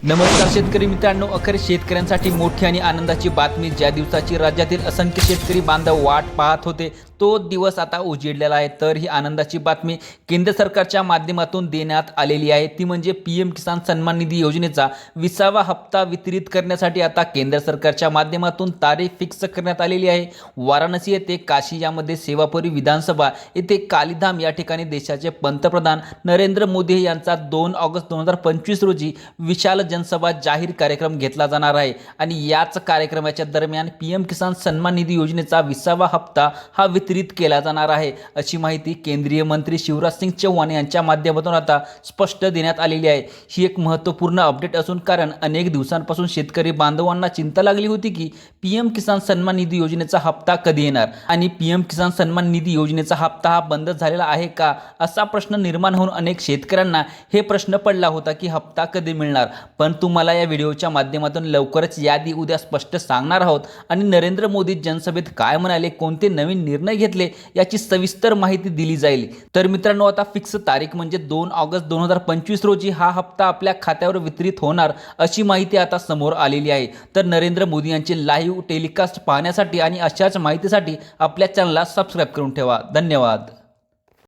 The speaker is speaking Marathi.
नमस्कार शेतकरी मित्रांनो, अखेर शेतकऱ्यांसाठी मोठी आणि आनंदाची बातमी। ज्या दिवसाची राज्यातील असंख्य शेतकरी बांधव वाट पाहत होते तो दिवस आता उजेडलेला आहे। तर ही आनंदाची बातमी केंद्र सरकारच्या माध्यमातून देण्यात आलेली आहे, ती म्हणजे पीएम किसान सन्मान निधी योजनेचा 20वा हप्ता वितरित करण्यासाठी आता केंद्र सरकारच्या माध्यमातून तारीख फिक्स करण्यात आलेली आहे। वाराणसी येथे काशी यामध्ये सेवापुरी विधानसभा येथे कालीधाम या ठिकाणी देशाचे पंतप्रधान नरेंद्र मोदी यांचा 2 ऑगस्ट 2025 रोजी विशाल जनसभा जाहीर कार्यक्रम घेतला जाणार आहे आणि याच कार्यक्रमाच्या दरम्यान पीएम किसान सन्मान निधी योजनेचा 20वा हप्ता हा वितरित केला जाणार आहे, अशी माहिती केंद्रीय मंत्री शिवराज सिंग चौहान यांच्या माध्यमातून आता स्पष्ट देण्यात आलेली आहे। ही एक महत्त्वपूर्ण अपडेट असून कारण अनेक दिवसांपासून शेतकरी बांधवांना चिंता लागली होती की पीएम किसान सन्मान निधी योजनेचा हप्ता कधी येणार आणि पीएम किसान सन्मान निधी योजनेचा हप्ता हा बंद झालेला आहे का, असा प्रश्न निर्माण होऊन अनेक शेतकऱ्यांना हे प्रश्न पडला होता की हप्ता कधी मिळणार। पण तुम्हाला या व्हिडिओच्या माध्यमातून लवकरच यादी उद्या स्पष्ट सांगणार आहोत आणि नरेंद्र मोदी जनसभेत काय म्हणाले, कोणते नवीन निर्णय घेतले याची सविस्तर माहिती दिली जाईल। तर मित्रांनो, आता फिक्स तारीख म्हणजे 2 ऑगस्ट 2025 रोजी हा हप्ता आपल्या खात्यावर वितरित होणार अशी माहिती आता समोर आलेली आहे। तर नरेंद्र मोदी यांचे लाईव्ह टेलिकास्ट पाहण्यासाठी आणि अशाच माहितीसाठी आपल्या चॅनलला सबस्क्राईब करून ठेवा। धन्यवाद।